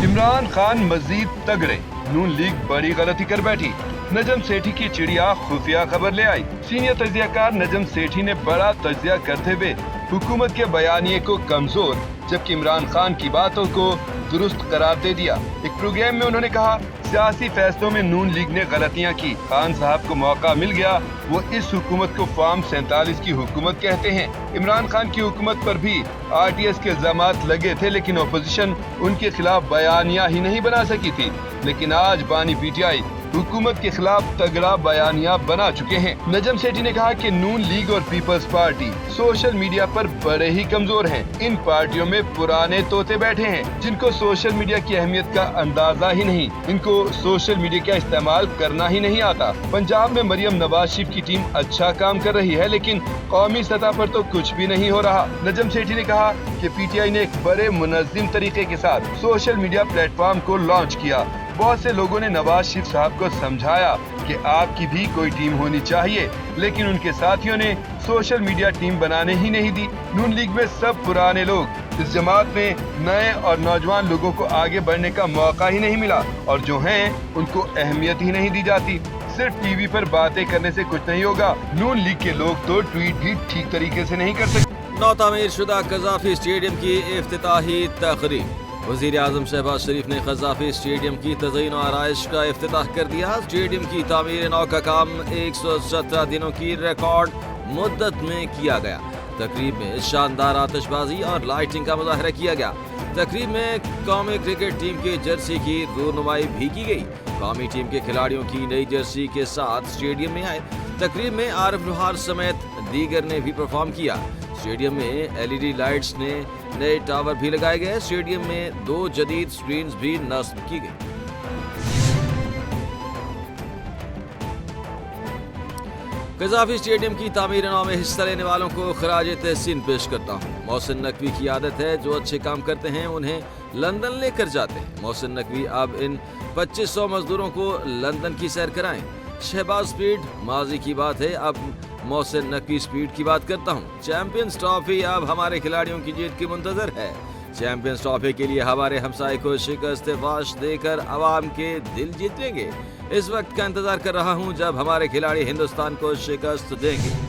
इमरान खान मजीद तगड़े, नून लीग बड़ी गलती कर बैठी, नजम सेठी की चिड़िया खुफिया खबर ले आई। सीनियर तज्जियाकार नजम सेठी ने बड़ा तज्जिया करते हुए हुकूमत के बयानिए को कमजोर जबकि इमरान खान की बातों को दुरुस्त करार दे दिया। एक प्रोग्राम में उन्होंने कहा, सियासी फैसलों में नून लीग ने गलतियां की, खान साहब को मौका मिल गया, वो इस हुकूमत को फॉर्म 47 की हुकूमत कहते हैं। इमरान खान की हुकूमत पर भी RTS के इल्जामात लगे थे, लेकिन अपोजिशन उनके खिलाफ बयानिया ही नहीं बना सकी थी। लेकिन आज बानी PTI हुकूमत के खिलाफ तगड़ा बयानिया बना चुके हैं। नजम सेठी ने कहा कि नून लीग और पीपल्स पार्टी सोशल मीडिया पर बड़े ही कमजोर हैं। इन पार्टियों में पुराने तोते बैठे हैं जिनको सोशल मीडिया की अहमियत का अंदाजा ही नहीं, इनको सोशल मीडिया का इस्तेमाल करना ही नहीं आता। पंजाब में मरियम नवाज शरीफ की टीम अच्छा काम कर रही है, लेकिन कौमी सतह पर तो कुछ भी नहीं हो रहा। नजम सेठी ने कहा कि PTI ने एक बड़े मुनज़्ज़िम तरीके के साथ सोशल मीडिया प्लेटफॉर्म को लॉन्च किया। बहुत से लोगों ने नवाज शरीफ साहब को समझाया कि आपकी भी कोई टीम होनी चाहिए, लेकिन उनके साथियों ने सोशल मीडिया टीम बनाने ही नहीं दी। नून लीग में सब पुराने लोग, इस जमात में नए और नौजवान लोगों को आगे बढ़ने का मौका ही नहीं मिला, और जो हैं उनको अहमियत ही नहीं दी जाती। सिर्फ टीवी पर बातें करने से कुछ नहीं होगा। नून लीग के लोग तो ट्वीट भी ठीक तरीके से नहीं कर सकते। नौ तामीर शुदा कज़ाफ़ी स्टेडियम की इफ्तिताही तकरीब। वज़ीर आज़म शहबाज शरीफ ने कज़ाफ़ी स्टेडियम की तज़यीन और आराइश का इफ्तिताह कर दिया। स्टेडियम की तामीर नौ का काम 117 दिनों की रिकॉर्ड मुद्दत में किया गया। तकरीब में शानदार आतिशबाजी और लाइटिंग का मुजाहरा किया गया। तकरीब में कौमी क्रिकेट टीम की जर्सी की रूनुमाई भी की गई। कौमी टीम के खिलाड़ियों की नई जर्सी के साथ स्टेडियम में आए। तकरीब में आरिफ लोहार समेत दीगर ने भी परफॉर्म किया। स्टेडियम में LED लाइट्स ने नए टावर भी लगाए गए। स्टेडियम में 2 जदीद स्क्रीन भी नस्ब की गई। कज़ाफ़ी स्टेडियम की तामीर नौ में हिस्सा लेने वालों को खराज तहसीन पेश करता हूँ। मोहसिन नकवी की आदत है, जो अच्छे काम करते हैं उन्हें लंदन लेकर जाते हैं। मोहसिन नकवी अब इन 2500 मजदूरों को लंदन की सैर कराएं। शहबाज स्पीड माजी की बात है, अब मोहसिन नकवी स्पीड की बात करता हूँ। चैंपियंस ट्रॉफी अब हमारे खिलाड़ियों की जीत की मुंतजर है। चैंपियंस ट्रॉफी के लिए हमारे हमसाए को शिकस्त फाश देकर अवाम के दिल जीत लेंगे। इस वक्त का इंतजार कर रहा हूँ जब हमारे खिलाड़ी हिंदुस्तान को शिकस्त देंगे।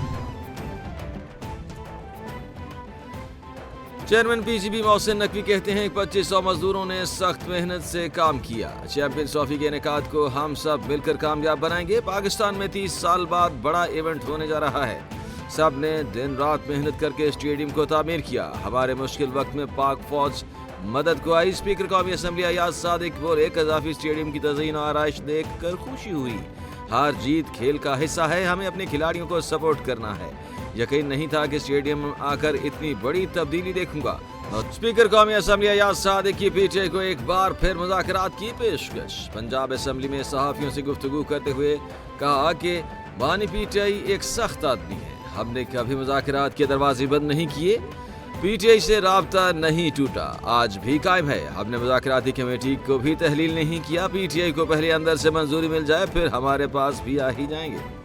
चेयरमैन PCB मोहसिन नकवी कहते हैं 2500 मजदूरों ने सख्त मेहनत से काम किया। चैंपियंस ट्रॉफी के इनेकाद को हम सब मिलकर कामयाब बनाएंगे। पाकिस्तान में 30 साल बाद बड़ा इवेंट होने जा रहा है। सब ने दिन रात मेहनत करके स्टेडियम को तामीर किया। हमारे मुश्किल वक्त में पाक फौज मदद को आई। स्पीकर कौमी असम्बली अयाज सादिक बोले, कज़ाफ़ी स्टेडियम की तज़यीन और आराइश देख कर खुशी हुई। हार जीत खेल का हिस्सा है, हमें अपने खिलाड़ियों को सपोर्ट करना है। यकीन नहीं था कि स्टेडियम आकर इतनी बड़ी तब्दीली देखूंगा। स्पीकर कौमी असम्बली अयाज सादिक की PTI को एक बार फिर मुज़ाकरात की पेशकश। पंजाब असम्बली में सहाफ़ियों से गुफ्तगू करते हुए कहा कि बानी PTI एक सख्त आदमी है, हमने कभी मुज़ाकरात के दरवाजे बंद नहीं किए। PTI से राब्ता नहीं टूटा, आज भी कायम है। हमने मुज़ाकराती कमेटी को भी तहलील नहीं किया। PTI को पहले अंदर से मंजूरी मिल जाए, फिर हमारे पास भी आ ही जाएंगे।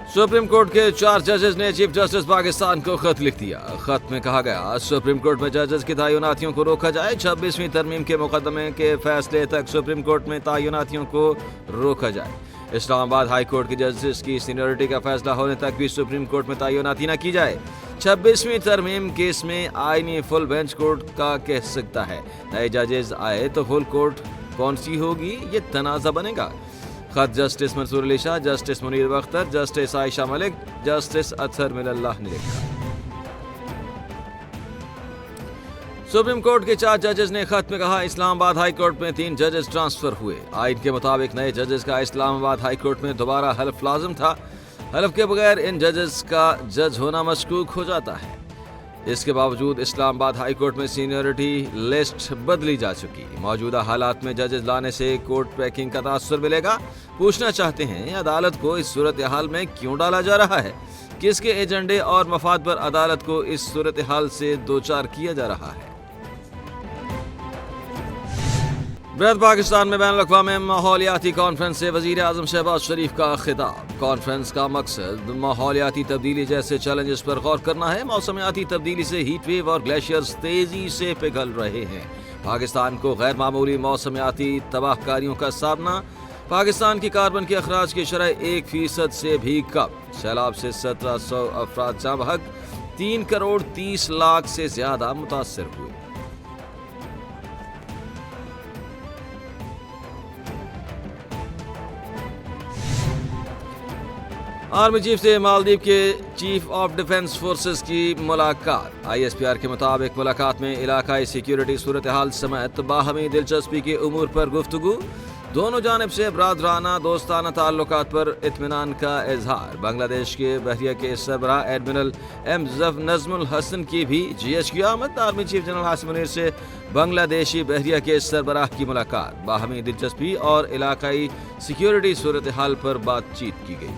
सुप्रीम कोर्ट के 4 जजेस ने चीफ जस्टिस पाकिस्तान को खत लिख दिया। खत में कहा गया, सुप्रीम कोर्ट में जजेस की तयनातियों को रोका जाए। 26वीं तरमीम के मुकदमे के फैसले तक सुप्रीम कोर्ट में तयनातियों को रोका जाए। इस्लामाबाद हाई कोर्ट के जजेस की सीनियरिटी का फैसला होने तक भी सुप्रीम कोर्ट में तयनाती न की जाए। 26वीं तरमीम केस में आईनी फुल बेंच कोर्ट का कह सकता है। नए जजेस आए तो फुल कोर्ट कौन सी होगी, ये तनाज़ा बनेगा। खत justice Mansoor Ali Shah, justice Munir Akhtar, justice Ayesha Malik, justice Athar Minallah ने लिखा। सुप्रीम कोर्ट के 4 जजेस ने खत में कहा, इस्लामाबाद हाई कोर्ट में 3 जजेस ट्रांसफर हुए। आइन के मुताबिक नए जजेस का इस्लामाबाद हाई कोर्ट में दोबारा हल्फ लाजिम था। हल्फ के बगैर इन जजेस का जज होना मशकूक हो जाता है। इसके बावजूद इस्लामाबाद हाई कोर्ट में सीनियरिटी लिस्ट बदली जा चुकी। मौजूदा हालात में जजेस लाने से कोर्ट पैकिंग का तासुर मिलेगा। पूछना चाहते हैं, अदालत को इस सूरत हाल में क्यों डाला जा रहा है? किसके एजेंडे और मफाद पर अदालत को इस सूरत हाल से दो चार किया जा रहा है? बृहद पाकिस्तान में बैनुल-अक़वामी माहौलियाती कॉन्फ्रेंस से वज़ीर आज़म शहबाज शरीफ का खिताब। कॉन्फ्रेंस का मकसद माहौलियाती तब्दीली जैसे चैलेंजेस पर गौर करना है। मौसमियाती तब्दीली से हीट वेव और ग्लेशियर्स तेजी से पिघल रहे हैं। पाकिस्तान को गैर मामूली मौसमियाती तबाहकारियों का सामना। पाकिस्तान की कार्बन के अखराज की शरह 1% से भी कम। सैलाब से 1700 अफराद जाँ बहक, 3 करोड़ 30 लाख से ज्यादा मुतासर हुए। आर्मी चीफ से मालदीव के चीफ ऑफ डिफेंस फोर्सेस की मुलाकात। ISPR के मुताबिक मुलाकात में इलाकाई सिक्योरिटी सूरत हाल समेत बाहमी दिलचस्पी के उमूर पर गुफ्तगू। दोनों जानिब से बरादराना दोस्ताना ताल्लुकात पर इत्मीनान का इजहार। बांग्लादेश के बहरिया के सरबराह एडमिरल M नजमुल हसन की भी GH की आमद। Army chief general Hasim Munir से बांग्लादेशी बहरिया के सरबराह की मुलाकात। बाहमी दिलचस्पी और इलाकाई सिक्योरिटी सूरत हाल पर बातचीत की गई।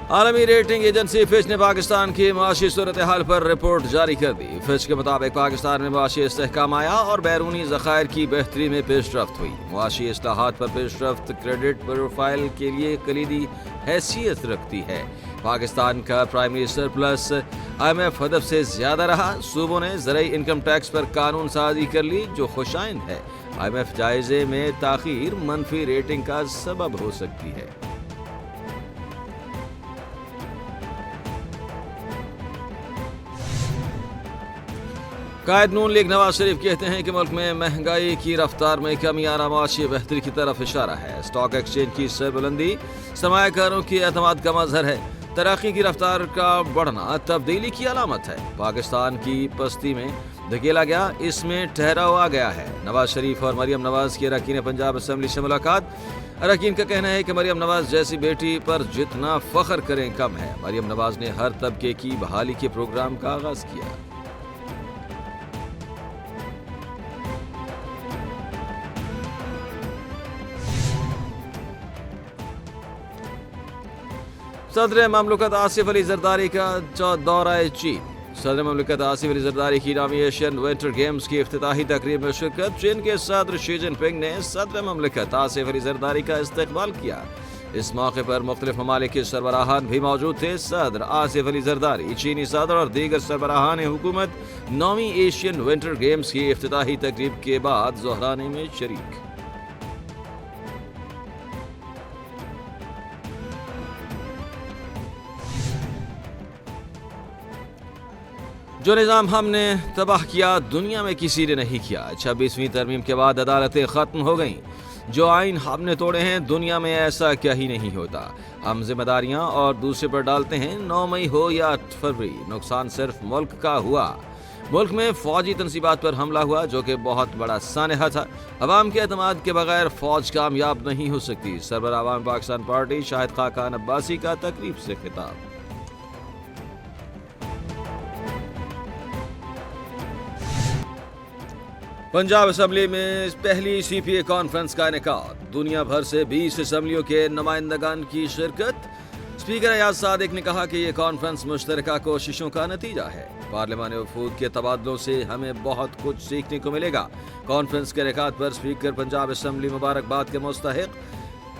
आलमी रेटिंग एजेंसी फिच ने पाकिस्तान की माशी सूरत हाल पर रिपोर्ट जारी कर दी। फिच के मुताबिक पाकिस्तान में माशी इस्तेहकाम आया और बैरूनी ज़खायर की बेहतरी में पेशरफ्त हुई। माशी इस्लाहात पर पेशरफ्त क्रेडिट प्रोफाइल के लिए कलीदी हैसियत रखती है। पाकिस्तान का प्राइमरी सरप्लस IMF हदफ से ज्यादा रहा। सूबों ने ज़राई इनकम टैक्स पर कानून साजी कर ली, जो खुशाइन है। IMF जायजे में ताखीर मनफी रेटिंग का सबब हो सकती है। कायद नून लीग नवाज शरीफ कहते हैं कि मुल्क में महंगाई की रफ्तार में कमी आना माशी बेहतरी की तरफ इशारा है। स्टॉक एक्सचेंज की सरबुलंदी सरमायाकारों की एतमाद का मजहर है। तरक्की की रफ्तार का बढ़ना तब्दीली की अलामत है। पाकिस्तान की पस्ती में धकेला गया, इसमें ठहराव आ गया है। नवाज शरीफ और मरियम नवाज की अरकान पंजाब असम्बली से मुलाकात। अरकान का कहना है कि मरियम नवाज जैसी बेटी पर जितना फख्र करें कम है। मरियम नवाज ने हर तबके की बहाली के प्रोग्राम का आगाज किया। सदर ममलकत आसिफ अली जरदारी का दौरा चीन। सदर ममलकत आसिफ अली जरदारी की नामी एशियन विंटर गेम्स की इफ्तिताही तकरीब में शिरकत। चीन के सदर शी जिनपिंग ने सदर ममलकत आसिफ अली जरदारी का इस्तकबाल किया। इस मौके पर मुख्तलिफ ममालिक के सरबराहान भी मौजूद थे। सदर आसिफ अली जरदारी, चीनी सदर और दीगर सरबराहान हुकूमत 9वीं एशियन विंटर गेम्स की इफ्तिताही तकरीब के बाद ज़ोहराने में शरीक। जो निज़ाम हमने तबाह किया दुनिया में किसी ने नहीं किया। 26वीं तरमीम के बाद अदालतें ख़त्म हो गईं। जो आइन हमने तोड़े हैं दुनिया में ऐसा क्या ही नहीं होता। हम जिम्मेदारियां और दूसरे पर डालते हैं। 9 मई हो या 8 फरवरी, नुकसान सिर्फ मुल्क का हुआ। मुल्क में फौजी तनसीबात पर हमला हुआ, जो कि बहुत बड़ा सानहा था। अवाम के एतमाद के बगैर फौज कामयाब नहीं हो सकती। सरबराह अवाम पाकिस्तान पार्टी शाहिद खाकान अब्बासी का तकरीब से खिताब। पंजाब असम्बली में पहली CPA कॉन्फ्रेंस का इनेकाद। दुनिया भर से 20 असम्बलियों के नुमाइंदगान की शिरकत। स्पीकर अयाज सादिक ने कहा कि ये कॉन्फ्रेंस मुश्तरका कोशिशों का नतीजा है। पार्लिमानी वफूद के तबादलों से हमें बहुत कुछ सीखने को मिलेगा। कॉन्फ्रेंस के इनेकाद पर स्पीकर पंजाब असम्बली मुबारकबाद के मुस्तहिक।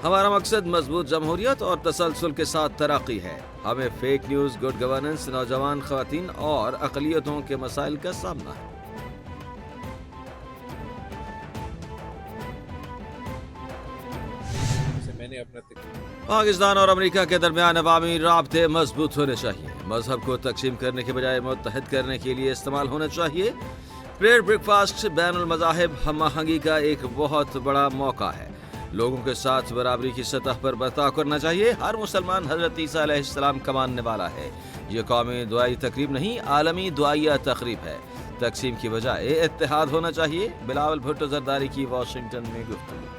हमारा मकसद मजबूत जमहूरियत और तसलसल के साथ तरक्की है। हमें फेक न्यूज़, गुड गवर्नेंस, नौजवान ख़वातीन और अक़लियतों के मसाइल का सामना है। पाकिस्तान और अमेरिका के दरमियान अवामी राब्ते मजबूत होने चाहिए। मजहब को तकसीम करने के बजाय मुत्तहद करने के लिए इस्तेमाल होना चाहिए। प्रेयर ब्रेकफास्ट बैनुल मज़ाहिब हम आहंगी का एक बहुत बड़ा मौका है। लोगों के साथ बराबरी की सतह पर बर्ताव करना चाहिए। हर मुसलमान हज़रत ईसा अलैहिस्सलाम का मानने वाला है। ये कौमी दुआई तकरीब नहीं, आलमी दुआया तकरीब है। तकसीम की बजाय इत्तेहाद होना चाहिए। बिलावल भुट्टो जरदारी की वाशिंगटन में गुफ्तगू।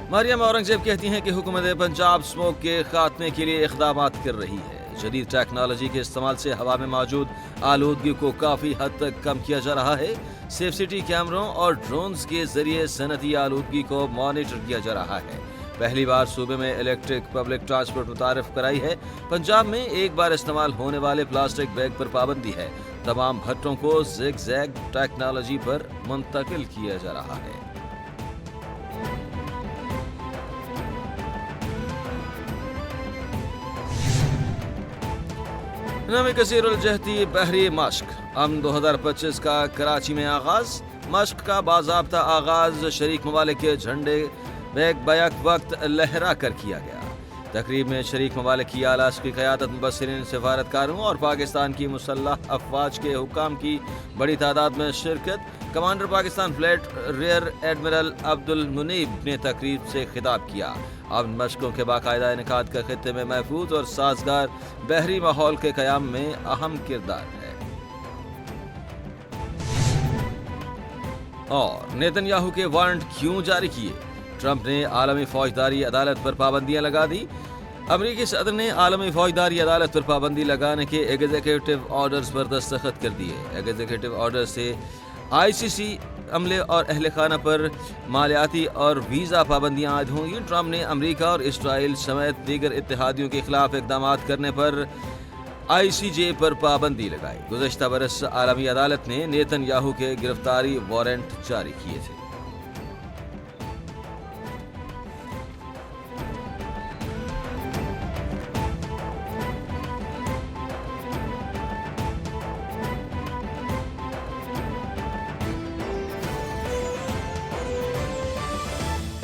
मरियम औरंगजेब कहती हैं कि हुकूमत पंजाब स्मोक के खात्मे के लिए इक़दामात कर रही है। जदीद टेक्नोलॉजी के इस्तेमाल से हवा में मौजूद आलूदगी को काफ़ी हद तक कम किया जा रहा है। सेफ सिटी कैमरों और ड्रोन्स के जरिए सनती आलूदगी को मॉनिटर किया जा रहा है। پہلی بار صوبے میں الیکٹرک پبلک ٹرانسپورٹ متعارف کرائی ہے۔ پنجاب میں ایک بار استعمال ہونے والے پلاسٹک بیگ پر پابندی ہے۔ تمام بھٹوں کو زگ زیگ ٹیکنالوجی پر منتقل کیا جا رہا ہے۔ نام کثیر الجہتی بحری مشق امن 2025 کا کراچی میں آغاز۔ مشق کا باضابطہ آغاز شریک ممالک کے جھنڈے بیک بیک وقت لہرا کر کیا گیا۔ تقریب میں شریک ممالک کی اعلیٰ کی قیادت، مبصرین، سفارتکاروں اور پاکستان کی مسلح افواج کے حکام کی بڑی تعداد میں شرکت۔ Commander Pakistan fleet rear admiral Abdul Munib نے تقریب سے خطاب کیا۔ امن مشقوں کے باقاعدہ انعقاد کا خطے میں محفوظ اور سازگار بحری ماحول کے قیام میں اہم کردار ہے۔ اور نیتن یاہو کے وارنٹ کیوں جاری کیے؟ ٹرمپ نے عالمی فوجداری عدالت پر پابندیاں لگا دی۔ امریکی صدر نے عالمی فوجداری عدالت پر پابندی لگانے کے ایگزیکٹو آرڈرز پر دستخط کر دیے۔ ایگزیکٹو آرڈر سے ICC عملے اور اہل خانہ پر مالیاتی اور ویزا پابندیاں عائد ہوں گی۔ ٹرمپ نے امریکہ اور اسرائیل سمیت دیگر اتحادیوں کے خلاف اقدامات کرنے پر ICJ پر پابندی لگائی۔ گزشتہ برس عالمی عدالت نے نیتن یاہو کے گرفتاری وارنٹ جاری کیے تھے۔